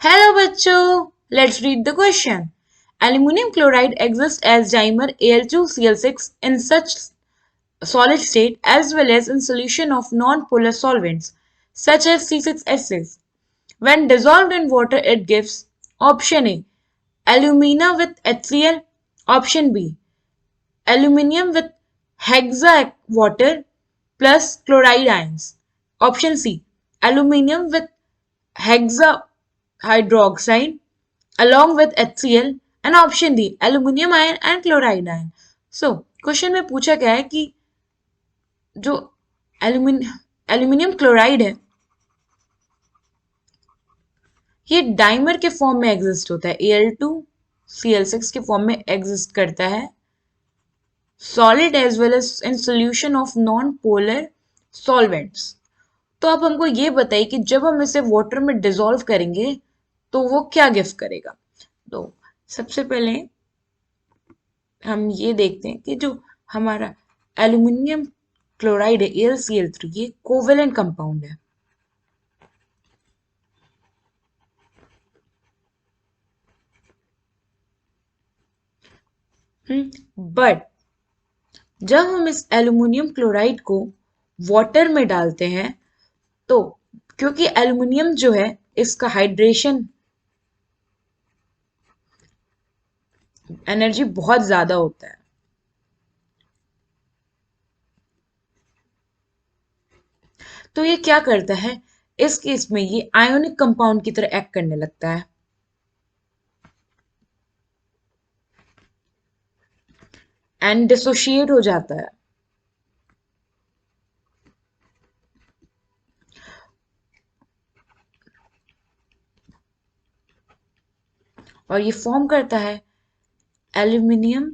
Hello bachcho, let's read the question. Aluminium chloride exists as dimer Al2Cl6 in such solid state as well as in solution of non-polar solvents such as C6H6. When dissolved in water it gives option A alumina with HCl, option B aluminium with hexa water plus chloride ions, option C aluminium with hexa hydroxide along with HCl and option D aluminium ion and chloride ion. So question में पूछा गया है कि जो aluminium chloride है ये dimer के form में एग्जिस्ट होता है Al2Cl6 के फॉर्म में एग्जिस्ट करता है solid as well as in solution of non polar solvents. तो आप हमको ये बताइए कि जब हम इसे वाटर में डिसॉल्व करेंगे तो वो क्या गिफ्ट करेगा। तो सबसे पहले हम ये देखते हैं कि जो हमारा एल्यूमिनियम क्लोराइड है AlCl3 ये कोवेलेंट कंपाउंड है। बट जब हम इस एल्यूमिनियम क्लोराइड को वाटर में डालते हैं तो क्योंकि एल्यूमिनियम जो है इसका हाइड्रेशन एनर्जी बहुत ज्यादा होता है तो ये क्या करता है इस केस में ये आयोनिक कंपाउंड की तरह एक्ट करने लगता है एंड डिसोशिएट हो जाता है। और ये फॉर्म करता है aluminium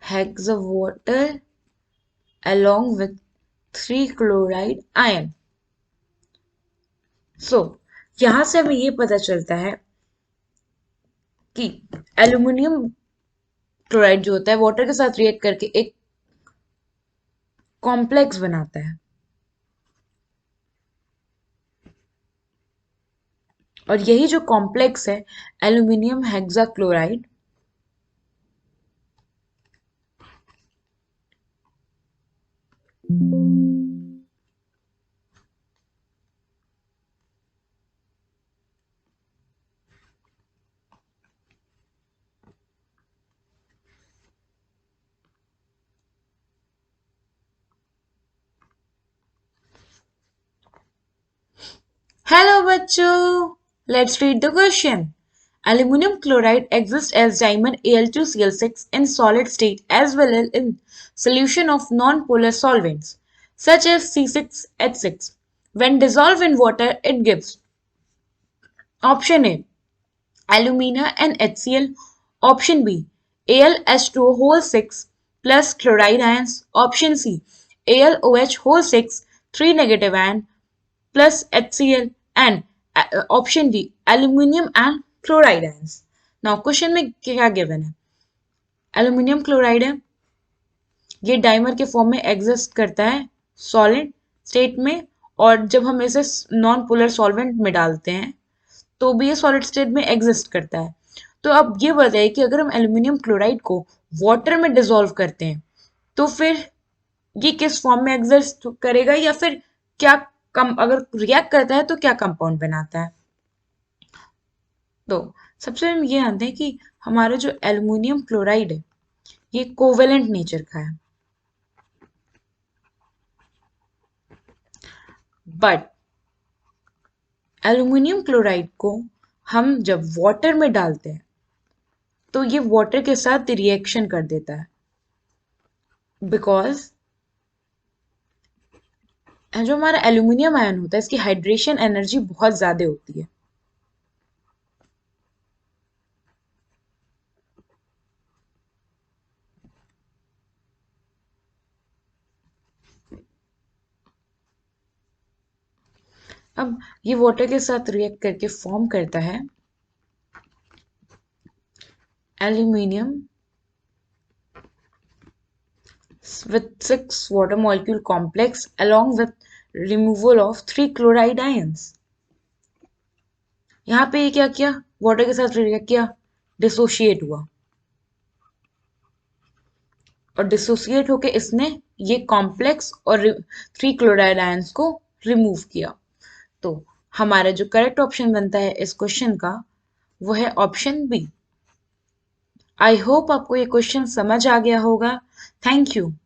hexa water along with 3 chloride ion। सो यहां से हमें ये पता चलता है कि एल्यूमिनियम क्लोराइड जो होता है वाटर के साथ रिएक्ट करके एक कॉम्प्लेक्स बनाता है और यही जो कॉम्प्लेक्स है aluminium hexachloride Hello bachcho, let's read the question. Aluminum chloride exists as dimer Al2Cl6 in solid state as well as in solution of non-polar solvents such as C6H6. When dissolved in water, it gives option A alumina and HCl, option B AlH2O whole 6 plus chloride ions, option C AlOH whole 6 3 negative ion plus HCl and option D aluminium and chloride ions। now question में क्या given है aluminium chloride है ये dimer के form में exist करता है solid state में और जब हम इसे नॉन पोलर सॉल्वेंट में डालते हैं तो भी ये सॉलिड स्टेट में एग्जिस्ट करता है। तो अब ये बताइए कि अगर हम एल्यूमिनियम क्लोराइड को वाटर में डिसॉल्व करते हैं तो फिर ये किस फॉर्म में एग्जिस्ट करेगा या फिर क्या कम अगर रिएक्ट करता है तो क्या कंपाउंड बनाता है। तो सबसे हम ये जानते हैं कि हमारा जो एल्यूमिनियम क्लोराइड है ये कोवेलेंट नेचर का है बट एल्यूमिनियम क्लोराइड को हम जब वाटर में डालते हैं तो ये वाटर के साथ रिएक्शन कर देता है बिकॉज जो हमारा एल्यूमिनियम आयन होता है इसकी हाइड्रेशन एनर्जी बहुत ज्यादा होती है अब ये वाटर के साथ रिएक्ट करके फॉर्म करता है aluminium with 6 water molecule complex along with removal of 3 chloride ions। यहाँ पे ये क्या किया, वाटर के साथ रिएक्ट क्या किया, डिसोशिएट हुआ, और डिसोसिएट होके इसने ये कॉम्प्लेक्स और 3 क्लोराइड आयंस को रिमूव किया। तो हमारा जो करेक्ट ऑप्शन बनता है इस क्वेश्चन का वो है ऑप्शन बी। आई होप आपको ये क्वेश्चन समझ आ गया होगा। Thank you.